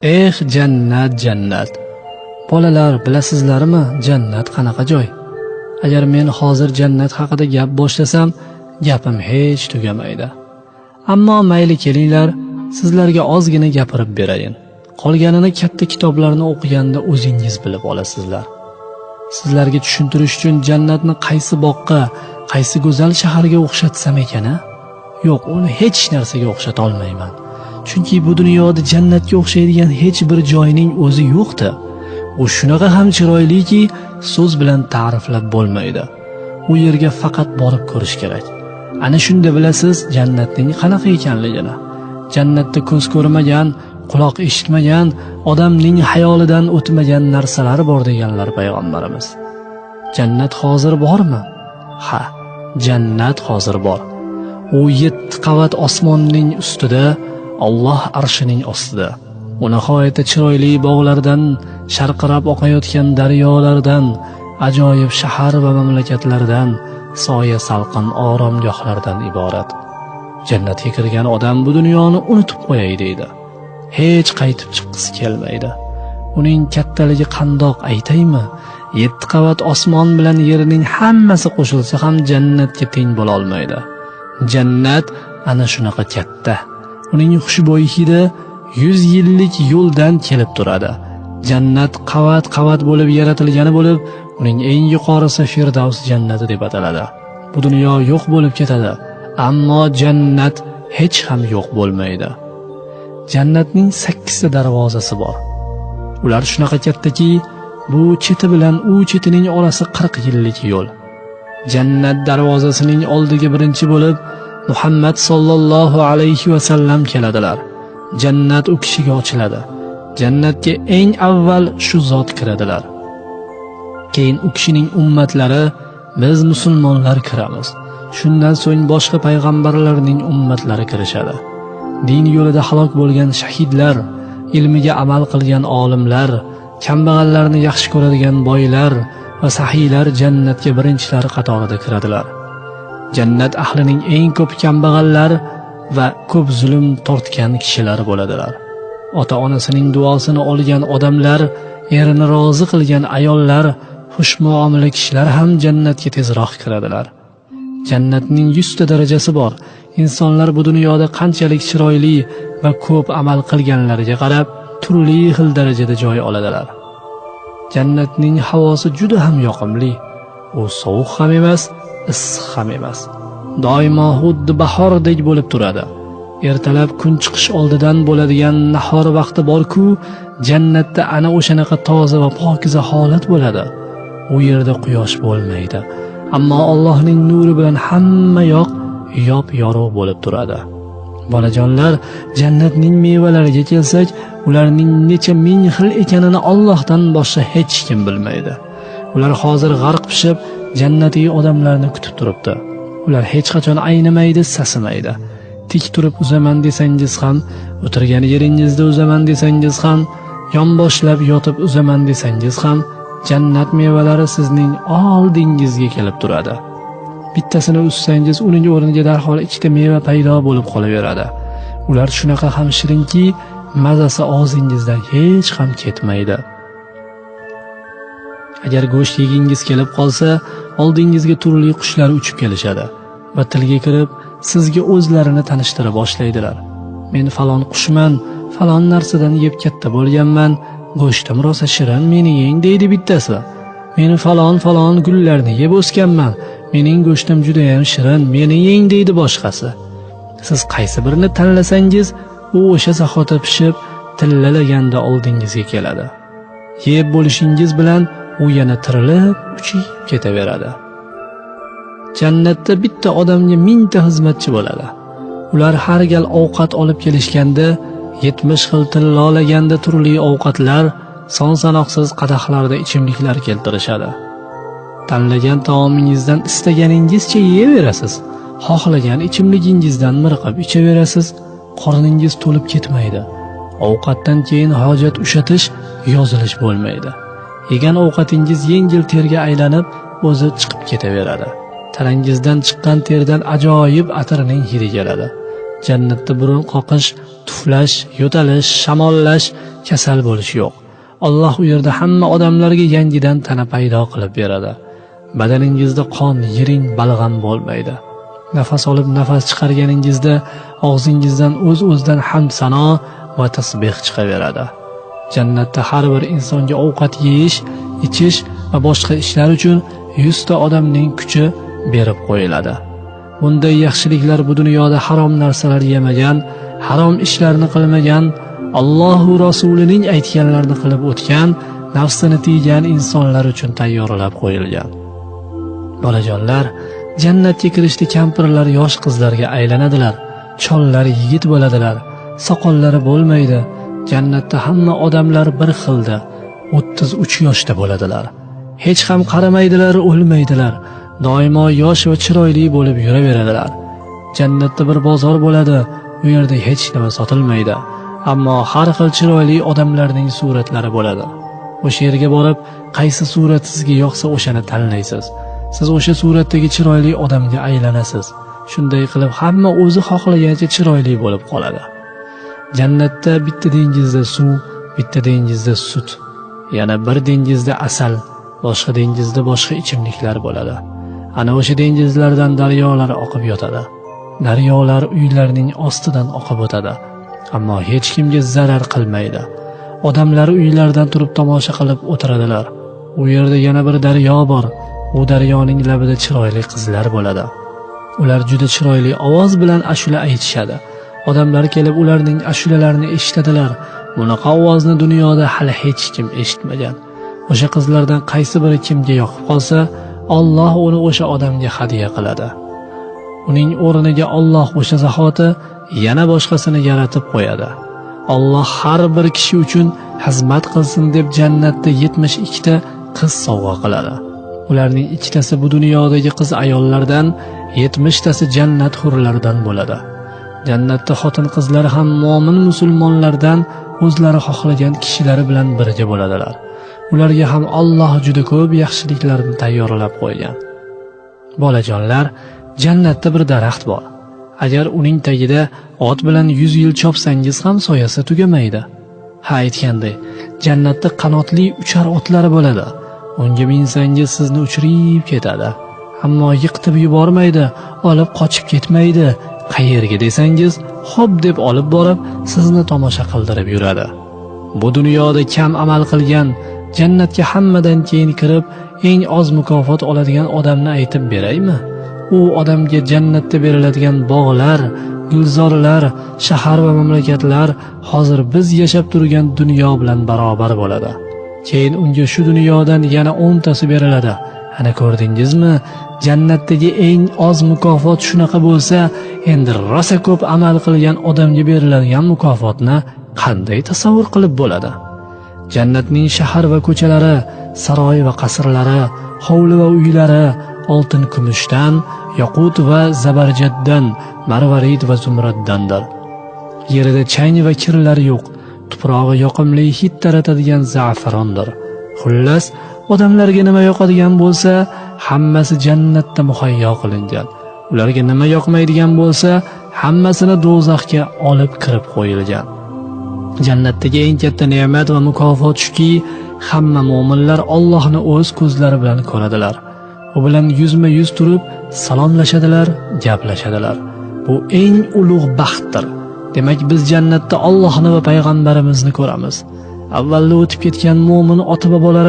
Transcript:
Jannat, jannat. Bolalar, bilasizlarmi, jannat qanaqa joy? Agar men hozir jannat haqida gap boshlasam, gapim hech tugamaydi. Ammo mayli kelinglar, sizlarga ozgina gapirib berayin. Qolganini katta kitoblarni o'qiganda o'zingiz bilib olasizlar. Sizlarga tushuntirish uchun jannatni qaysi boqqa, qaysi go'zal shaharga o'xshatsam ekan-a? Yo'q, uni hech narsaga o'xshata olmayman. Chunki bu dunyoda jannatga o'xshaydigan hech bir joyning o'zi yo'qdir. U shunaqa ham chiroyliki, so'z bilan ta'riflab bo'lmaydi. U yerga faqat borib ko'rish kerak. Ana shunda bilasiz jannatning qanaqa ekanligini. Jannatda ko'z ko'rmagan, quloq eshitmagan, odamning xayolidan o'tmagan narsalar bor deganlar payg'ambarimiz. Jannat hozir bormi? Ha, jannat hozir bor. U 7 qavat osmonning ustida, Alloh arshining ostida. U nihoyatda chiroyli bog'lardan, sharqirab oqayotgan daryolardan, ajoyib shahar va mamlakatlardan, soya salqin oromgohlardan iborat. Jannatga kirgan odam bu dunyoni unutib qo'yay deydi. Hech qaytib chiqqisi kelmaydi. Uning kattaligi qandoq aytaymi? 7 qavat osmon bilan yerning hammasi qo'shilsa ham jannatga teng bo'la olmaydi. Jannat ana shunaqa katta. Uning xushbo'y hidi 100 yillik yo'ldan kelib turadi. Jannat qavat-qavat bo'lib yaratilgani bo'lib, uning eng yuqorisi Firdavs jannati deb ataladi. Bu dunyo yo'q bo'lib ketadi, ammo jannat hech ham yo'q bo'lmaydi. Jannatning 8 ta darvozasi bor. Ular shunaqa kattaki, bu cheti bilan u chetining orasi 40 yillik yo'l. Jannat darvozasining oldiga birinchi bo'lib Muhammad sallallohu alayhi va sallam keladilar. Jannat u kishiga ochiladi. Jannatga eng avval shu zot kiradilar. Keyin u kishining ummatlari, biz musulmonlar kiramiz. Shundan so'ng boshqa payg'ambarlarning ummatlari kirishadi. Din yo'lida halok bo'lgan shahidlar, ilmiga amal qilgan olimlar, kambag'allarni yaxshi ko'radigan boylar va sahiylar jannatga birinchilar qatorida kiradilar. Jannat ahlining eng ko'p kambag'allar va ko'p zulm tortgan kishilar bo'ladilar. Ota-onasining duosini olgan odamlar, erini rozi qilgan ayollar, xushmuomala kishilar ham jannatga tezroq kiradilar. Jannatning 100 ta darajasi bor. Insonlar bu dunyoda qanchalik chiroyli va ko'p amal qilganlariga qarab, turli xil darajada joy oladilar. Jannatning havosi juda ham yoqimli. U sovuq ham emas, issiq ham emas. Doimo xuddi bahordek bo'lib turadi. Ertalab kun chiqish oldidan bo'ladigan nahor vaqti bor-ku, jannatda ana o'shanaqa toza va pokiza holat bo'ladi. U yerda quyosh bo'lmaydi, ammo Allohning nuri bilan hamma yoq yop-yorug' bo'lib turadi. Bolajonlar, jannatning mevalariga kelsak, ularning necha ming xil ekanini Allohdan boshqa hech kim bilmaydi. Ular hozir g'arq pishib, jannatiy odamlarni kutib turibdi. Ular hech qachon aynimaydi, sasimaydi. Tik turib uzaman desangiz ham, o'tirgan yeringizda uzaman desangiz ham, yonboshlab yotib uzaman desangiz ham, jannat mevalari sizning oldingizga kelib turadi. Bittasini uzsangiz, uning o'rniga darhol ikkita meva paydo bo'lib qolaveradi. Ular shunaqa ham shirinki, mazasi og'zingizdan hech ham ketmaydi. Agar go'sht yegingiz kelib qolsa, oldingizga turli qushlar uchib kelishadi va tilga kirib, sizga o'zlarini tanishtira boshlaydilar. Men falon qushman, falon narsadan yeb katta bo'lganman, go'shtim rosa shirin, meni yeng deydi bittasi. Men falon gullarni yeb o'sganman, mening go'shtim juda ham shirin, meni yeng deydi boshqasi. Siz qaysi birini tanlasangiz, u o'sha zahoti pishib, tillalaganda oldingizga keladi. Yeb bo'lishingiz bilan u yana tirilib, uchib ketaveradi. Jannatda bitta odamga 1000 ta xizmatchi bo'ladi. Ular har gal ovqat olib kelishganda 70 xil tillolaganda turli ovqatlar, son-sanoqsiz qadahlarda ichimliklar keltirishadi. Tanlagan taomingizdan istaganingizcha yeyaverasiz. Xohlagan ichimligingizdan mirqib ichaverasiz. Qorningiz to'lib ketmaydi. Ovqatdan keyin hojat ushatish, yozilish bo'lmaydi. Yegan ovqatingiz yengil terga aylanib, o'zi chiqib ketaveradi. Tanangizdan chiqqan terdan ajoyib atirning hidi keladi. Jannatda burun qoqish, tuflash, yo'talish, shamollash, kasal bo'lish yo'q. Alloh u yerda hamma odamlarga yangidan tana paydo qilib beradi. Badaningizda qon, yiring, balg'am bo'lmaydi. Nafas olib nafas chiqarganingizda og'zingizdan o'z-o'zidan hamd sano va tasbih chiqaveradi. Jannatda har bir insonga ovqat yeyish, ichish va boshqa ishlar uchun 100 ta odamning kuchi berib qo'yiladi. Bunday yaxshiliklar bu dunyoda harom narsalar yemagan, harom ishlarni qilmagan, Alloh va Rasulining aytganlarini qilib o'tgan, nafsini tiygan insonlar uchun tayyorlab qo'yilgan. Bolajonlar, jannatga kirishda kampirlar yosh qizlarga aylanadilar, chollar yigit bo'ladilar, soqollari bo'lmaydi. Jannatda hamma odamlar bir xilda, 33 yoshda bo'ladilar. Hech ham qaramaydilar, o'lmaydilar. Doimo yosh va chiroyli bo'lib yuraveradilar. Jannatda bir bozor bo'ladi, u yerda hech nima sotilmaydi, ammo har xil chiroyli odamlarning suratlari bo'ladi. O'sha yerga borib, qaysi surat sizga yoqsa o'shani tanlaysiz. Siz o'sha suratdagi chiroyli odamga aylanasiz. Shunday qilib hamma o'zi xohlagancha chiroyli bo'lib qoladi. Jannatda bitta dengizda suv, bitta dengizda sut, yana bir dengizda asal, boshqa dengizda boshqa ichimliklar bo'ladi. Ana o'sha dengizlardan daryolar oqib yotadi. Daryolar uylarning ostidan oqib o'tadi, ammo hech kimga zarar qilmaydi. Odamlar uylardan turib tomosha qilib o'tiradilar. U yerda yana bir daryo bor. U daryoning labida chiroyli qizlar bo'ladi. Ular juda chiroyli ovoz bilan ashula aytishadi. Odamlar kelib ularning ashulalarini eshitadilar. Bunaqa ovozni dunyoda hali hech kim eshitmagan. O'sha qizlardan qaysi biri kimga yoqib qolsa, Alloh uni o'sha odamga hadya qiladi. Uning o'rniga Alloh o'sha zahoti yana boshqasini yaratib qo'yadi. Alloh har bir kishi uchun xizmat qilsin deb jannatda 72 ta qiz sovg'a qiladi. Ularning ikkitasi bu dunyodagi qiz ayollardan, 70 tasi jannat hurlaridan bo'ladi. Jannatda xotin-qizlar ham mo'min musulmonlardan o'zlari xohlagan kishilari bilan birga bo'ladilar. Ularga ham Alloh juda ko'p yaxshiliklarni tayyorlab qo'ygan. Bolajonlar, jannatda bir daraxt bor. Agar uning tagida ot bilan 100 yil chopsangiz ham soyasi tugamaydi. Ha, aytganday, jannatda qanotli uchar otlar bo'ladi. Unga minsangiz sizni uchirib ketadi. Ammo yiqitib yubormaydi, olib qochib ketmaydi. Qayerga desangiz, xo'p deb olib borib, sizni tomosha qildirib yuradi. Bu dunyoda kam amal qilgan, jannatga hammadan keyin kirib, eng oz mukofot oladigan odamni aytib beraymi? U odamga jannatda beriladigan bog'lar, gulzorlar, shahar va mamlakatlar hozir biz yashab turgan dunyo bilan barobar bo'ladi. Keyin unga shu dunyodan yana 10 tasi beriladi. Ana ko'rdingizmi? Jannatdagi eng oz mukofot shunaqa bo'lsa, endi rosa ko'p amal qilgan odamga beriladigan mukofotni qanday tasavvur qilib bo'ladi? Jannatning shahar va ko'chalari, saroy va qasrlari, hovli va uylari oltin kumushdan, yoqut va zabarjaddan, marvarid va zumraddandir. Yerida chang va kirlar yo'q. Tuprog'i yoqimli hid taratadigan za'farondir. Xullas, odamlarga nima yoqadigan bo'lsa, hammasi jannatda muhayyo qilingan. Ularga nima yoqmaydigan bo'lsa, hammasini do'zaxga olib kirib qo'yilgan. Jannatdagi eng katta ne'mat va mukofot shuki, hamma mu'minlar Allohni o'z ko'zlari bilan ko'radilar. U bilan yuzma-yuz turib salomlashadilar, gaplashadilar. Bu eng ulug' baxtdir. Demak, biz jannatda Allohni va payg'ambarimizni ko'ramiz. Avvalda o'tib ketgan mu'min ota-bobolar